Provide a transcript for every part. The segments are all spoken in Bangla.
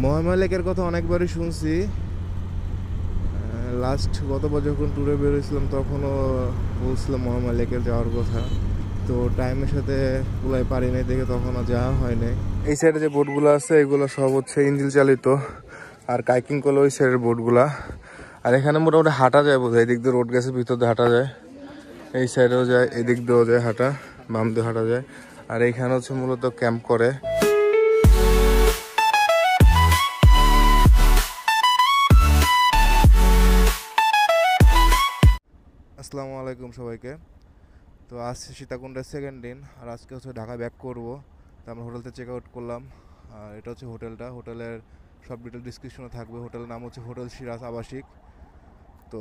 মহামায়া লেকের কথা অনেকবারই শুনছি। লাস্ট গতবার যখন ট্যুরে বেরোয়েছিলাম তখনও বলছিলাম মহামায়া লেকের যাওয়ার কথা, তো টাইমের সাথে কুলাই পারি নাই দেখে তখন আর যাওয়া হয় নাই। এই সাইডে যে বোটগুলো আছে এগুলো সব হচ্ছে ইঞ্জিন চালিত, আর কাইকিং করলে ওই সাইডের বোটগুলা। আর এখানে মোটামুটি হাঁটা যায় বোধহয়, এদিক দিয়ে রোড গেছে ভিতর দিয়ে হাঁটা যায়, এই সাইডেও যায় এদিক দিয়েও যায় হাঁটা, বাম দিয়ে হাঁটা যায়। আর এইখানে হচ্ছে মূলত ক্যাম্প করে। আসসালামু আলাইকুম সবাইকে। তো আজ সীতাকুণ্ডের সেকেন্ড দিন, আর আজকে হচ্ছে ঢাকা ব্যাক করবো। তো আমরা হোটেল থেকে চেক আউট করলাম, আর এটা হচ্ছে হোটেলটা। হোটেলের সব ডিটেল ডিসক্রিপশনে থাকবে। হোটেলের নাম হচ্ছে হোটেল সিরাজ আবাসিক। তো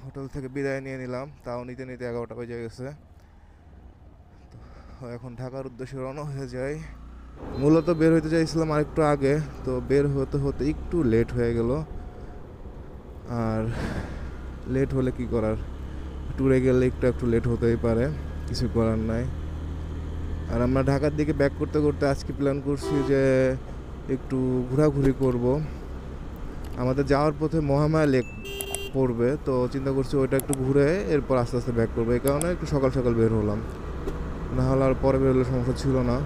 হোটেল থেকে বিদায় নিয়ে নিলাম, তাও নিতে নিতে 11টা বেজে গেছে। তো এখন ঢাকার উদ্দেশ্যে রওনা হয়ে যায়। মূলত বের হইতে চাইছিলাম আরেকটু আগে, তো বের হতে হতে একটু লেট হয়ে গেল। আর লেট হলে কি করার, ট্যুরে গেলে একটু লেট হতেই পারে, কিছু করার নাই। আর আমরা ঢাকার দিকে ব্যাক করতে করতে আজকে প্ল্যান করছি যে একটু ঘোরাঘুরি করব। আমাদের যাওয়ার পথে মহামায়া লেক পড়বে, তো চিন্তা করছি ওইটা একটু ঘুরে এরপর আস্তে আস্তে ব্যাক করবো। এই কারণে একটু সকাল সকাল বের হলাম, না হলে আর পরে বেরোলে সমস্যা ছিল না।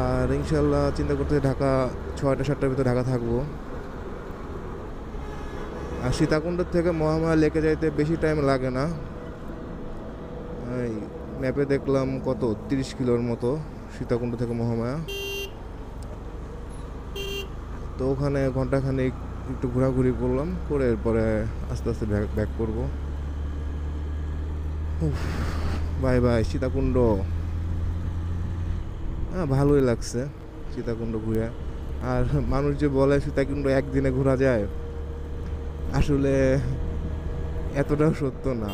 আর ইনশাল্লাহ চিন্তা করতে ঢাকা 6টা-7টার ভিতরে ঢাকা থাকবো। আর সীতাকুণ্ডের থেকে মহামায়া লেকে যাইতে বেশি টাইম লাগে না। এই ম্যাপে দেখলাম কত 30 কিলোর মতো সীতাকুণ্ড থেকে মহামায়া। তো ওখানে ঘন্টাখানেক একটু ঘোরাঘুরি করলাম, করে এরপরে আস্তে আস্তে ব্যাক করবো। Bye bye Sitakunda. হ্যাঁ, ভালোই লাগছে সীতাকুণ্ড ঘুরে। আর মানুষ যে বলে সীতাকুণ্ড একদিনে ঘোরা যায়, আসলে এতটাও সত্য না।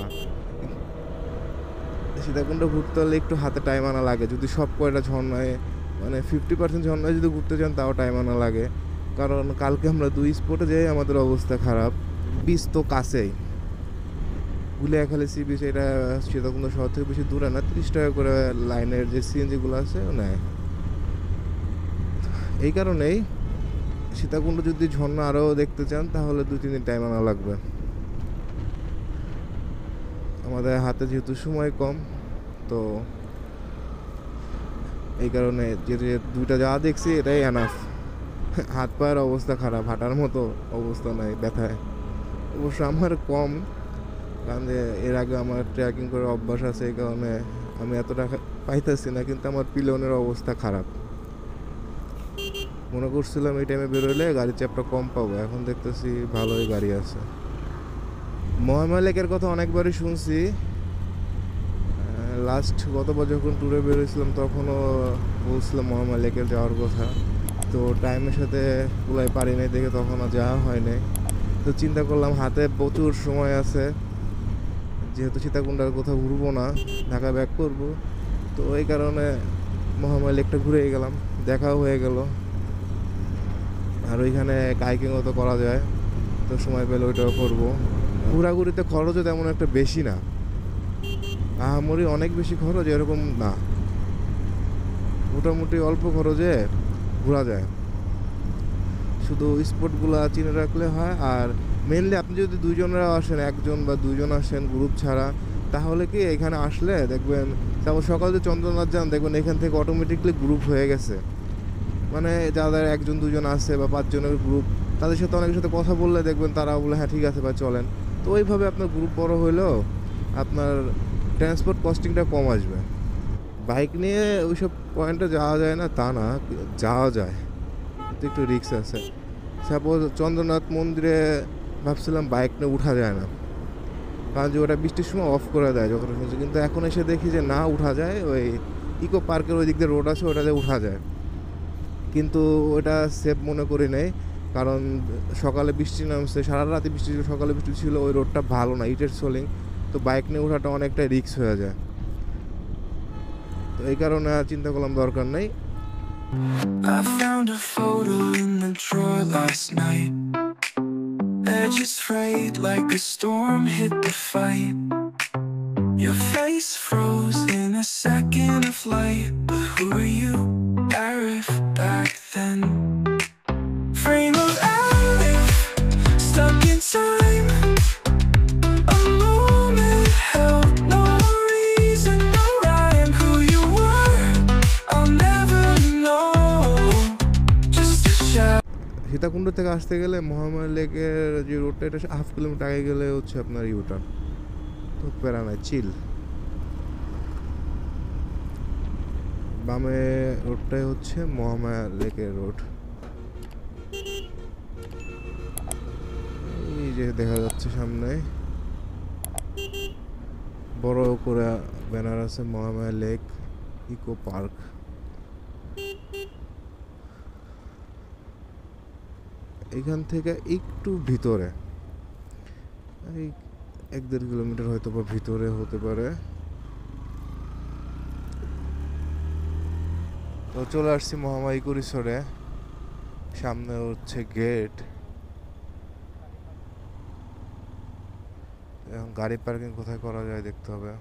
সীতাকুণ্ড ঘুরতে হলে একটু হাতে টাইম আনা লাগে। যদি সব কয়টা ঝর্ণায় মানে 50% ঝর্ণায় যদি ঘুরতে চান তাও টাইম আনা লাগে। কারণ কালকে আমরা 2 স্পটে যাই, আমাদের অবস্থা খারাপ। বিচ তো কাছেই, গুলিয়াখালী সি বিচ, এটা সীতাকুণ্ড শহর থেকে বেশি দূরে না, 30 টাকা করে লাইনের যে সিএনজিগুলো আছে ও নেয়। এই কারণেই সীতাকুণ্ড যদি ঝর্ণা আরও দেখতে চান তাহলে 2-3 দিন টাইম আনা লাগবে। আমাদের হাতে যেহেতু সময় কম, তো এই কারণে যে দুইটা যা দেখছি এটাই এনাফ। হাত পায়ের অবস্থা খারাপ, হাঁটার মতো অবস্থা নাই, ব্যথায়। অবশ্য আমার কম, কারণ এর আগে আমার ট্রেকিং করে অভ্যাস আছে, এই কারণে আমি এতটা পাইতেছি না। কিন্তু আমার পিলনের অবস্থা খারাপ। মনে করছিলাম এই টাইমে বেরোলে গাড়ির চাপটা কম পাবো, এখন দেখতেছি ভালোই গাড়ি আছে। মহামায়া লেকের কথা অনেকবারই শুনছি। লাস্ট গতবার যখন ট্যুরে বেরোয়েছিলাম তখনও বলছিলাম মহামায়া লেকের যাওয়ার কথা, তো টাইমের সাথে কুলাই পারি নাই দেখে তখন আর যাওয়া হয় নাই। তো চিন্তা করলাম হাতে প্রচুর সময় আছে, যেহেতু সীতাকুণ্ডার কোথাও ঘুরবো না, ঢাকা ব্যাক করবো, তো এই কারণে মহামায়া লেকটা ঘুরে গেলাম, দেখাও হয়ে গেল। আর ওইখানে কাইকিংও তো করা যায়, তো সময় পেলে ওইটাও করবো। ঘোরাঘুরিতে খরচও তেমন একটা বেশি না, আহামরি অনেক বেশি খরচ এরকম না, মোটামুটি অল্প খরচে ঘোরা যায়। শুধু স্পটগুলো চিনে রাখলে হয়। আর মেনলি আপনি যদি দুইজনেরা আসেন, একজন বা দুইজন আসেন গ্রুপ ছাড়া, তাহলে কি এখানে আসলে দেখবেন, তারপর সকালে যে চন্দ্রনাথ যান দেখবেন এখান থেকে অটোমেটিকলি গ্রুপ হয়ে গেছে। মানে যাদের 1-2 জন আছে বা 5 জনের গ্রুপ, তাদের সাথে অনেকের সাথে কথা বললে দেখবেন তারা বলে হ্যাঁ ঠিক আছে ভাই চলেন। তো ওইভাবে আপনার গ্রুপ বড় হইলেও আপনার ট্রান্সপোর্ট কস্টিংটা কম আসবে। বাইক নিয়ে ওইসব পয়েন্টে যাওয়া যায় না তা না, যাওয়া যায়, কিন্তু একটু রিস্ক আছে। সাপোজ চন্দ্রনাথ মন্দিরে ভাবছিলাম বাইক নিয়ে উঠা যায় না, কারণ যে ওটা বৃষ্টির সময় অফ করে দেয় যতটা শুনছি। কিন্তু এখন এসে দেখি যে না, উঠা যায়। ওই ইকো পার্কের ওই দিক দিয়ে রোড আছে, ওটাতে উঠা যায়। কিন্তু ওটা সেফ মনে করি নেই, কারণ সকালে বৃষ্টি নামছে, সারা রাতে বৃষ্টি ছিল, সকালে বৃষ্টি ছিল, ওই রোডটা ভালো না, ইটের সোলিং। তো বাইক নিয়ে ওঠাটা অনেকটা রিস্ক হয়ে যায়। তো এই কারণে চিন্তা করলাম দরকার নেই। I found a photo in the drawer last night. Edges frayed like a storm hit the fight. Your face froze in a second of light. But who are you? Arif back then. Sitakunda থেকে আসতে গেলে মহামায়া লেকের যে রোডটা, এটা 1/2 কিলোমিটার আগে গেলে হচ্ছে আপনার ইউটার্ন। তো প্যারা নাই, চিল। বামে রোডটাই হচ্ছে মহামায়া লেকের রোড। এই যে দেখা যাচ্ছে সামনে বড় করে ব্যানার আছে, মহামায়া লেক ইকো পার্ক। এখান থেকে একটু ভিতরে, এই 1-1.5 কিলোমিটার হয়তো বা ভিতরে হতে পারে। তো চলে আসছি মহামায়া ইকো রিসোর্টে। সামনে হচ্ছে গেট। এখন গাড়ি পার্কিং কোথায় করা যায় দেখতে হবে।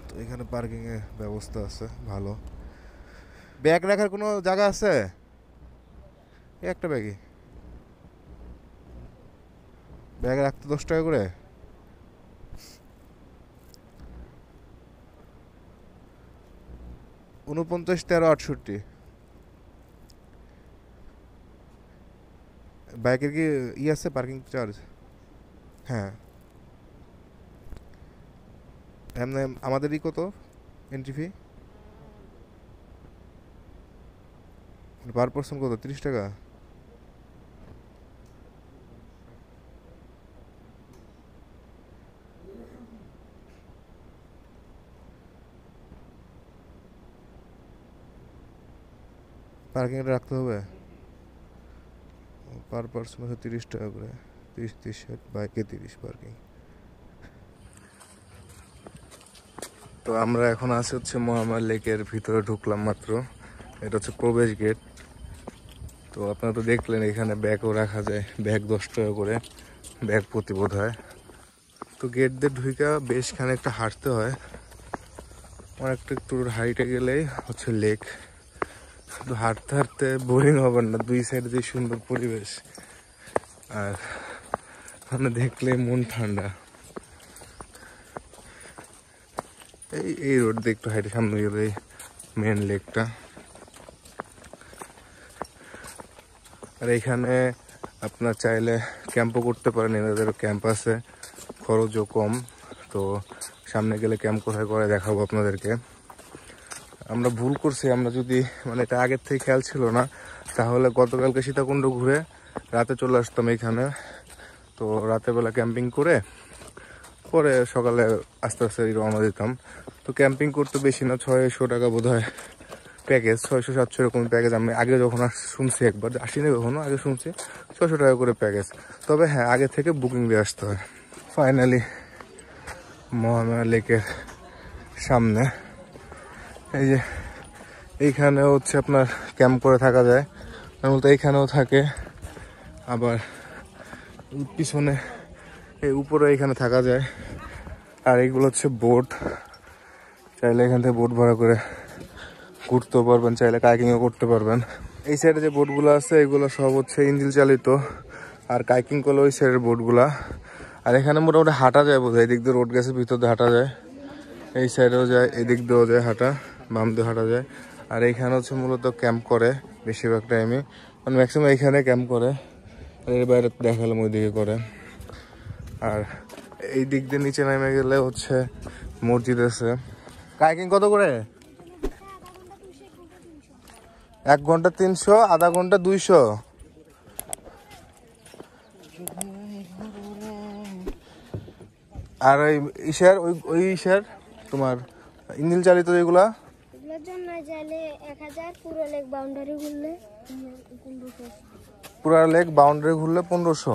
তো এখানে পার্কিং এর ব্যবস্থা আছে ভালো। ব্যাগ রাখার কোনো জায়গা আছে? একটা ব্যাগই, ব্যাগ রাখতে 10 টাকা করে। ঊনপঞ্চাশ 13 68। বাইকের কি আছে পার্কিং চার্জ? হ্যাঁ, এমনি আমাদেরই কত এন্ট্রি ফি পার পার্সন? কত, 30 টাকা? পার্কিংটা রাখতে হবে। পার পার্সন হচ্ছে 30 টাকা করে, 30 60, বাইকে 30 পার্কিং। তো আমরা এখন আছি হচ্ছে মহামায়া লেকের ভিতরে, ঢুকলাম মাত্র। এটা হচ্ছে প্রবেশ গেট। তো আপনারা তো দেখলেন এখানে ব্যাগও রাখা যায়, ব্যাগ 10 টাকা করে ব্যাগ প্রতি বোধ হয়। তো গেট দিয়ে ঢুকা বেশ খানিকটা হাঁটতে হয়, অনেকটা একটু হাইটে গেলেই হচ্ছে লেক। তো হাঁটতে হাঁটতে বোরিং হবেন না, দুই সাইডে যে সুন্দর পরিবেশ, আর মানে দেখলে মন ঠান্ডা। এই রোড দিয়ে একটু হাইটে সামনে গেলে মেন লেকটা। আর এখানে আপনার চাইলে ক্যাম্পও করতে পারেন, এনাদের ক্যাম্প আছে, খরচও কম। তো সামনে গেলে ক্যাম্প কোথায় করে দেখাবো আপনাদেরকে। আমরা ভুল করছি, আমরা যদি মানে এটা আগের থেকে খেয়াল ছিল না, তাহলে গতকালকে সীতাকুণ্ড ঘুরে রাতে চলে আসতাম এখানে। তো রাতের বেলা ক্যাম্পিং করে পরে সকালে আস্তে আস্তে রওনা দিতাম। তো ক্যাম্পিং করতে বেশি না, 600 টাকা বোধ হয় প্যাকেজ, 600-700 এরকম প্যাকেজ। আমি আগে যখন শুনছি, একবার আসিনি কখনো, আগে শুনছি 600 টাকা করে প্যাকেজ। তবে হ্যাঁ, আগে থেকে বুকিং দিয়ে আসতে হয়। ফাইনালি মহামায়া লেকের সামনে, এই যে এইখানে হচ্ছে আপনার ক্যাম্প করে থাকা যায়, বলতে এইখানেও থাকে, আবার পিছনে এই উপরে এখানে থাকা যায়। আর এইগুলো হচ্ছে বোট, চাইলে এখান থেকে বোট ভাড়া করে ঘুরতেও পারবেন, চাইলে কাইকিংও করতে পারবেন। এই সাইডে যে বোটগুলো আছে এগুলো সব হচ্ছে ইঞ্জিন চালিত, আর কাইকিং করলে ওই সাইডের বোটগুলা। আর এখানে মোটামুটি হাঁটা যায় বোধ হয়, এদিক দিয়ে রোড গেছে, ভিতর দিয়ে হাঁটা যায়, এই সাইডেও যায়, এদিক দিয়েও যায় হাঁটা, বাম দিয়ে হাঁটা যায়। আর এইখানে হচ্ছে মূলত ক্যাম্প করে বেশিরভাগ টাইমে, মানে ম্যাক্সিমাম এইখানে ক্যাম্প করে। আর এর বাইরে দেখালাম ওইদিকে করে। আর এই দিক দিয়ে নিচে নেমে গেলে হচ্ছে মসজিদ আছে। কাইকিং কত করে? 1 ঘন্টা 300, আধা ঘন্টা 200। আর ওই ইশার ওই ইশার তোমার ইঞ্জিন চালিত যেগুলা, এগুলোর জন্য চাইলে 1000, পুরো লেক বাউন্ডারি ঘুরলে 1500। পুরা লেক বাউন্ডারি ঘুরলে 1500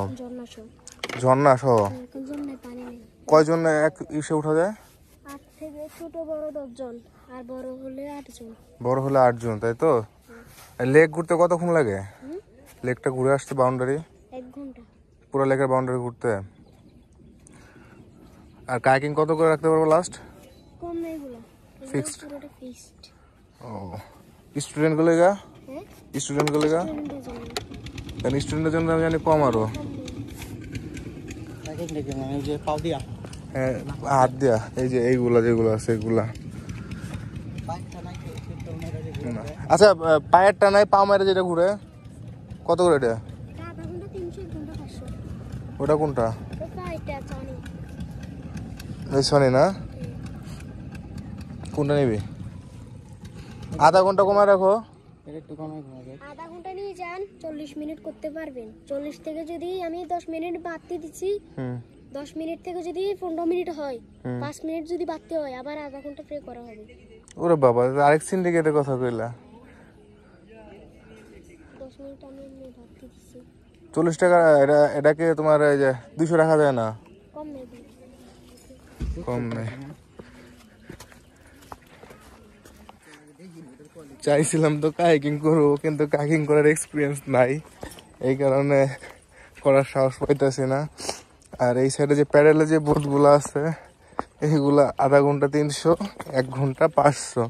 ঝর্ণা সহ। পানি নেই। কয়জন এক ইসে উঠা যায়? 8 থেকে ছোট বড় 10 জন, আর বড় হলে 8 জন। বড় হলে 8 জন, তাই তো? লেক ঘুরতে কতক্ষণ লাগে? লেকটা ঘুরে আসতে বাউন্ডারি 1 ঘন্টা। পুরো লেকের বাউন্ডারি ঘুরতে। আর কাইকিং কত করে রাখতে পারবো লাস্ট? কম নেই গুলো, ফিক্সড। পুরোটা ফিক্সড। ও, স্টুডেন্ট গুলো গা? হ্যাঁ, স্টুডেন্ট গুলো গা? স্টুডেন্টের জন্য। কারণ স্টুডেন্টের জন্য আমি জানি কম আরো। হ্যাঁ, হাত দিয়া এই যে এইগুলা যেগুলো আছে এগুলা। না। আচ্ছা পায়ের টানায় পা মেরে যেটা ঘুরে কত করে এটা? আধা ঘন্টা 300, 1 ঘন্টা 500। ওটা কোনটা? ওটা এটা চানি। এই শোনে না কোনটা নিবি? আধা ঘন্টা কমায় রাখো। আধা ঘন্টা নিয়ে যান, 40 মিনিট করতে পারবেন। 40 থেকে যদি আমি 10 মিনিট বাড়তে দিচ্ছি, 10 মিনিট থেকে যদি 15 মিনিট হয়, 5 মিনিট যদি বাড়তে হয়, আবার আধা ঘন্টা প্রে করা হবে। ওরে বাবা, আরেক সিন্ডিকেটের কথা কইলা। 10 মিনিট আমি এমনি বাড়তে দিচ্ছি। 40 টাকা এটাকে তোমার এই যে 200 রাখা যায় না? কম নেই, কম নেই। চাইছিলাম তো কাইকিং করবো, কিন্তু কাইকিং করার এক্সপিরিয়েন্স নাই, এই কারণে করার সাহস পাইতেছি না। আর এই সাইডে যে প্যাডেলে যে বোটগুলো আছে এইগুলা আধা ঘন্টা 300, 1 ঘন্টা 500,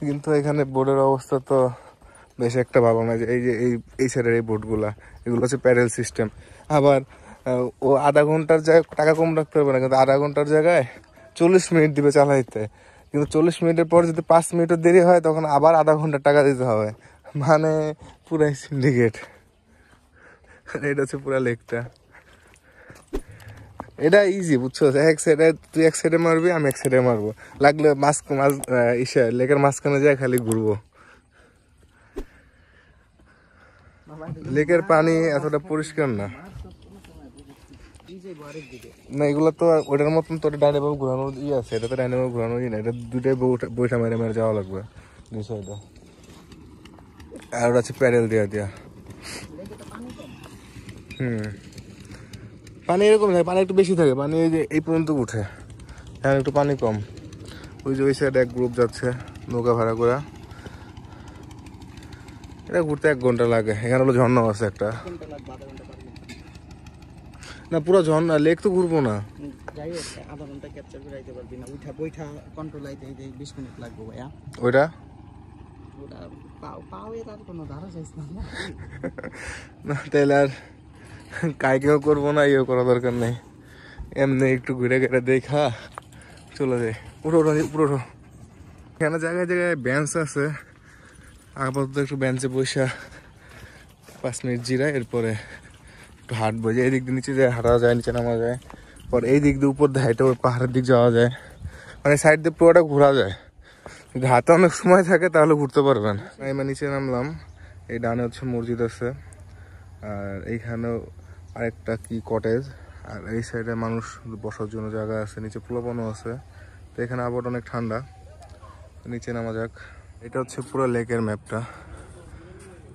কিন্তু এখানে বোর্ডের অবস্থা তো বেশ একটা ভালো না। যে এই সাইডের এই বোটগুলা, এগুলো হচ্ছে প্যাডেল সিস্টেম। আবার ও আধা ঘন্টার জায়গায় টাকা কম রাখতে পারবে না, কিন্তু আধা ঘন্টার জায়গায় 40 মিনিট দিবে চালাইতে, কিন্তু 40 মিনিটের পর যদি 5 মিনিটও দেরি হয় তখন আবার আধা ঘন্টা টাকা দিতে হবে। মানে পুরাই সিন্ডিকেট। এটা হচ্ছে পুরা লেকটা। এটা ইজি, বুঝছো? এক সাইডে তুই এক সাইডে মারবি, আমি এক সাইডে মারবো, লাগলে লেকের মাঝখানে যায় খালি ঘুরবো। লেকের পানি এতটা পরিষ্কার না। না এগুলো তো ওটার মতন তোর ডাইনে ভাবে ঘুরানোর ইয়ে আছে, এটা তো ডাইনে ভাবে ঘুরানোর ইয়ে না, এটা দুটাই বইটা মেরে মেরে যাওয়া লাগবে দুই সাইডে। আর ওটা হচ্ছে প্যাডেল দিয়া। পানি এরকম থাকে, পানি একটু বেশি থাকে, পানি এই যে এই পর্যন্ত উঠে, এখন একটু পানি কম। ওই যে ওই সাইডে এক গ্রুপ যাচ্ছে নৌকা ভাড়া করে, এটা ঘুরতে 1 ঘন্টা লাগে। এখানে হলো ঝর্ণা আছে একটা, না পুরো ঝর্ণা লেক তো ঘুরবো না। আধা ঘন্টা ক্যাপচার করে আইতে পারবি না, বইটা কন্ট্রোল আইতে 20 মিনিট লাগবে ভাইয়া। ওইটা পাওয়ের আর কোনো ধারা চাইছ না, তাইলে আর কাইকেও করবো না, ইয়েও করা দরকার নেই, এমনি একটু ঘুরে ঘুরে দেখা চলে যায়। পুরো এখানে জায়গায় জায়গায় বেঞ্চ আছে, আপাতত একটু বেঞ্চে বসে 5 মিনিট জিরায়, এরপরে একটু হাঁটবো। যে এই দিক দিয়ে নিচে যায় হাঁটা যায়, নিচে নামা যায়, পর এই দিক দিয়ে উপর দিয়ে হাইটে পাহাড়ের দিক যাওয়া যায়, মানে সাইড দিয়ে পুরোটা ঘোরা যায়। যদি হাতে অনেক সময় থাকে তাহলে ঘুরতে পারবেন। আমি নিচে নামলাম, এই ডানে হচ্ছে মসজিদ আছে, আর এইখানেও আরেকটা কি কটেজ, আর এই সাইডে মানুষ বসার জন্য জায়গা আছে, নিচে পোলাপানও আছে। তো এখানে আবার অনেক ঠান্ডা, নিচে নামা যাক। এটা হচ্ছে পুরো লেকের ম্যাপটা,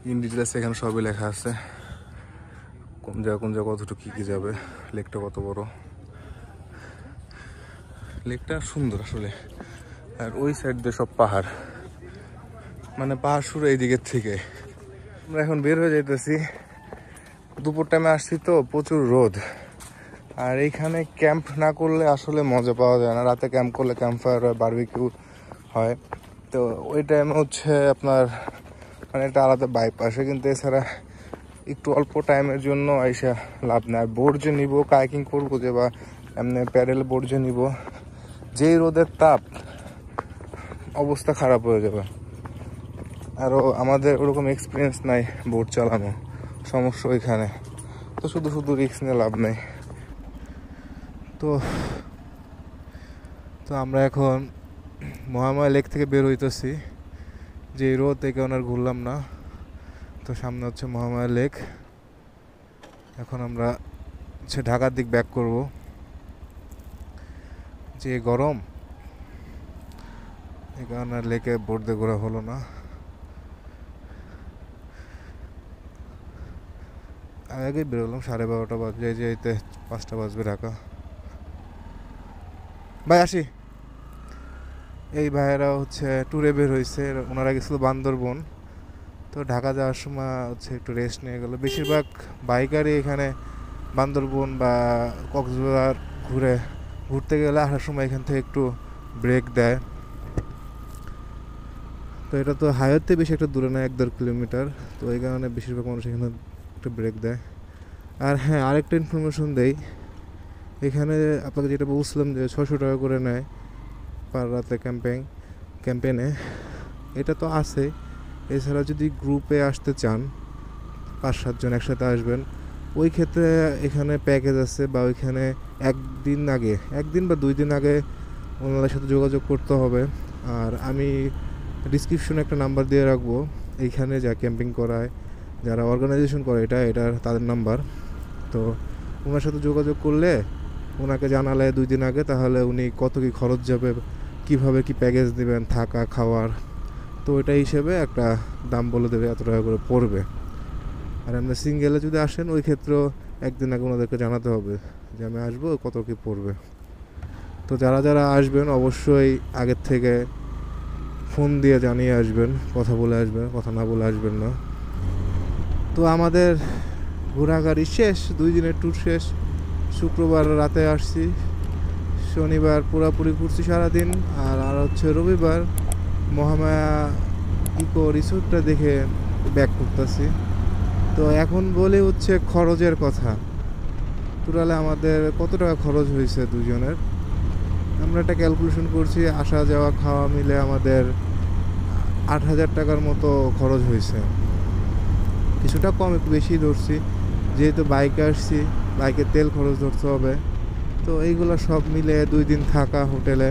ইন ডিটেলস এখানে সবই লেখা আছে, কোন জায়গা কতটুকু কী যাবে, লেকটা কত বড়। লেকটা সুন্দর আসলে। আর ওই সাইড দিয়ে সব পাহাড়, মানে পাহাড় শুরু এই দিকের থেকে। আমরা এখন বের হয়ে যাইতেছি, দুপুর টাইমে আসছি তো প্রচুর রোদ, আর এইখানে ক্যাম্প না করলে আসলে মজা পাওয়া যায় না। রাতে ক্যাম্প করলে ক্যাম্প ফায়ার হয়, বারবিকিউ হয়, তো ওই টাইমে হচ্ছে আপনার মানে একটা আলাদা ভাইব আসে। কিন্তু এছাড়া একটু অল্প টাইমের জন্য আইসা লাভ নেই। বোর্ড যে নিব, কাইকিং করবো যে, বা এমনি প্যাডেল বোর্ড যে নিব, যেই রোদের তাপ অবস্থা খারাপ হয়ে যাবে। আরও আমাদের ওরকম এক্সপিরিয়েন্স নাই বোট চালানো, সমস্যা ওইখানে। তো শুধু রিস্ক নিয়ে লাভ নেই। তো আমরা এখন মহামায়া লেক থেকে বের হইতেছি, যে রোদ থেকে আর ঘুরলাম না। তো সামনে হচ্ছে মহামায়া লেক। এখন আমরা হচ্ছে ঢাকার দিক ব্যাক করব, যে গরম এই কারণে লেকে বোট দিয়ে ঘোরা হলো না। আগে বেরোলাম 12:30 বাজে, যেতে 5টা বাজবে ঢাকা। ভাই আসি, এই ভাইয়েরা হচ্ছে ট্যুরে বের হয়েছে, ওনারা গেছিলো বান্দরবন, তো ঢাকা যাওয়ার সময় হচ্ছে একটু রেস্ট নিয়ে গেলো। বেশিরভাগ বাইকারই এখানে বান্দরবন বা কক্সবাজার ঘুরতে গেলে আসার সময় এখান থেকে একটু ব্রেক দেয়। তো এটা তো হাইওয়েতে বেশি একটা দূরে না, 1-1.5 কিলোমিটার, তো এই কারণে বেশিরভাগ মানুষ এখানে একটু ব্রেক দেয়। আর হ্যাঁ, আরেকটা ইনফরমেশন দেই, এখানে আপনাকে যেটা বলছিলাম যে 600 টাকা করে নেয় পার রাতে ক্যাম্পেনে। এটা তো আছে। এছাড়া যদি গ্রুপে আসতে চান 5-7 জন একসাথে আসবেন, ওই ক্ষেত্রে এখানে প্যাকেজ আছে, বা ওইখানে একদিন বা 2 দিন আগে ওনাদের সাথে যোগাযোগ করতে হবে। আর আমি ডিসক্রিপশনে একটা নাম্বার দিয়ে রাখবো, এইখানে যা ক্যাম্পিং করায়, যারা অর্গানাইজেশন করে এটার তাদের নাম্বার। তো ওনার সাথে যোগাযোগ করলে, ওনাকে জানালে 2 দিন আগে, তাহলে উনি কত কী খরচ যাবে, কিভাবে কি প্যাকেজ দেবেন, থাকা খাওয়ার, তো ওইটা হিসেবে একটা দাম বলে দেবে, এত টাকা করে পড়বে। আর আপনি সিঙ্গেলে যদি আসেন, ওই ক্ষেত্রেও একদিন আগে ওনাদেরকে জানাতে হবে যে আমি আসবো, কত কী পড়বে। তো যারা আসবেন অবশ্যই আগের থেকে ফোন দিয়ে জানিয়ে আসবেন, কথা বলে আসবেন, কথা না বলে আসবেন না। তো আমাদের ঘোরাঘুরি শেষ, 2 দিনের ট্যুর শেষ। শুক্রবার রাতে আসছি, শনিবার পুরোপুরি ঘুরছি সারাদিন, আর হচ্ছে রবিবার মহামায়া ইকো রিসোর্টটা দেখে ব্যাক করতেছি। তো এখন বলে হচ্ছে খরচের কথা। টোটালে আমাদের কত টাকা খরচ হয়েছে দুজনের, আমরা একটা ক্যালকুলেশন করছি, আসা যাওয়া খাওয়া মিলে আমাদের 8,000 টাকার মতো খরচ হয়েছে। কিছুটা কম একটু বেশি ধরছি, যেহেতু বাইকে আসছি, বাইকের তেল খরচ ধরতে হবে। তো এইগুলো সব মিলে 2 দিন থাকা হোটেলে,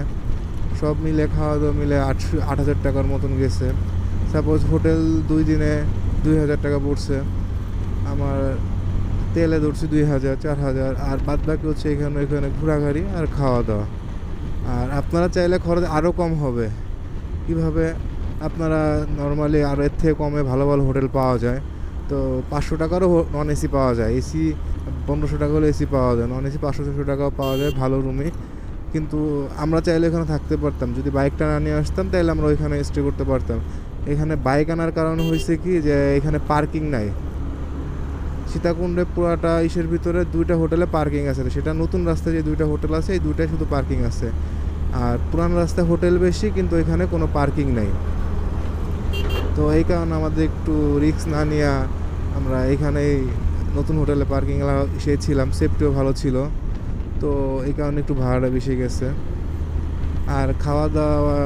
সব মিলে খাওয়া দাওয়া মিলে 8,000 টাকার মতন গেছে। সাপোজ হোটেল 2 দিনে 2,000 টাকা পড়ছে, আমার তেলে ধরছি 2,000, 4,000, আর বাদ বাকি হচ্ছে এখানে ঘোরাঘুরি আর খাওয়া দাওয়া। আর আপনারা চাইলে খরচ আরও কম হবে। কিভাবে? আপনারা নর্মালি আরও এর থেকে কমে ভালো ভালো হোটেল পাওয়া যায়। তো 500 টাকারও নন এসি পাওয়া যায়, এসি 1500 টাকা হলে এসি পাওয়া যায়, নন এসি 500-600 টাকাও পাওয়া যায় ভালো রুমে। কিন্তু আমরা চাইলে এখানে থাকতে পারতাম, যদি বাইকটা না নিয়ে আসতাম তাহলে আমরা ওইখানে স্টে করতে পারতাম। এখানে বাইক আনার কারণ হয়েছে কি, যে এখানে পার্কিং নাই। সীতাকুণ্ডে পুরাটা ইসের ভিতরে 2টা হোটেলে পার্কিং আছে, সেটা নতুন রাস্তায় যে 2টা হোটেল আছে, এই 2টাই শুধু পার্কিং আছে। আর পুরানো রাস্তায় হোটেল বেশি, কিন্তু এখানে কোনো পার্কিং নাই। তো এই কারণে আমাদের একটু রিস্ক না নিয়ে আমরা এইখানেই নতুন হোটেলে পার্কিং ছিলাম, সেফটিও ভালো ছিল। তো এই কারণে একটু ভাড়াটা বেশি গেছে। আর খাওয়া দাওয়া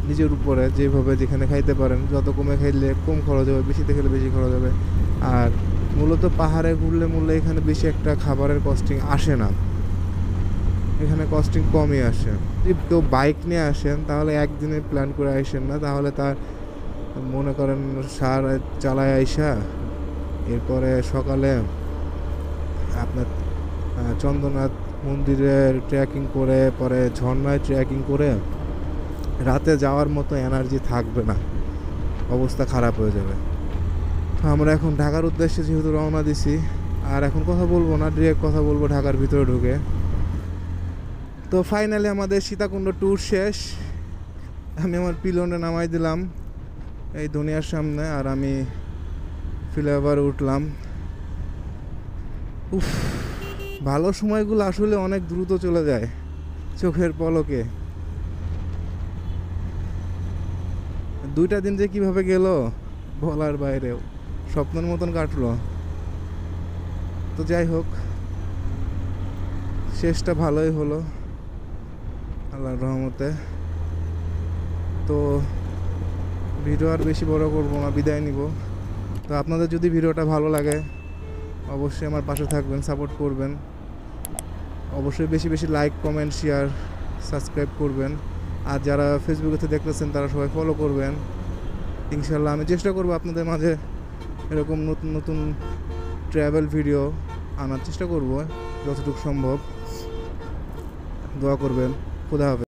নিজের উপরে, যেভাবে যেখানে খাইতে পারেন, যত কমে খাইলে কম খরচ হবে, বেশিতে খেলে বেশি খরচ হবে। আর মূলত পাহাড়ে ঘুরলে এখানে বেশি একটা খাবারের কস্টিং আসে না, এখানে কস্টিং কমই আসে। যদি কেউ বাইক নিয়ে আসেন তাহলে একদিনের প্ল্যান করে আসেন না, তাহলে তার মনে করেন সার চালায় আইসা, এরপরে সকালে আপনার চন্দ্রনাথ মন্দিরের ট্রেকিং করে, পরে ঝর্ণায় ট্রেকিং করে রাতে যাওয়ার মতো এনার্জি থাকবে না, অবস্থা খারাপ হয়ে যাবে। তো আমরা এখন ঢাকার উদ্দেশ্যে যেহেতু রওনা দিছি, আর এখন কথা বলবো না, ডিরেক্ট কথা বলবো ঢাকার ভিতরে ঢুকে। তো ফাইনালি আমাদের সীতাকুণ্ড ট্যুর শেষ। আমি আমার পিলনে নামাই দিলাম এই দুনিয়ার সামনে, আর আমি ফ্লাইওভারে উঠলাম। উফ, ভালো সময়গুলো আসলে অনেক দ্রুত চলে যায় চোখের পলকে। 2টা দিন যে কিভাবে গেল বলার বাইরে, স্বপ্নের মতন কাটলো। তো যাই হোক, শেষটা ভালোই হলো আল্লাহর রহমতে। তো ভিডিও আর বেশি বড় করবো না, বিদায় নিব। তো আপনাদের যদি ভিডিওটা ভালো লাগে অবশ্যই আমার পাশে থাকবেন, সাপোর্ট করবেন। অবশ্যই বেশি বেশি লাইক, কমেন্ট, শেয়ার, সাবস্ক্রাইব করবেন। আর যারা ফেসবুকে দেখতেছেন তারা সবাই ফলো করবেন। ইনশাল্লাহ আমি চেষ্টা করবো আপনাদের মাঝে এরকম নতুন নতুন ট্রাভেল ভিডিও আনার চেষ্টা করব যতটুকু সম্ভব। দোয়া করবেন। খুদা হাফেজ।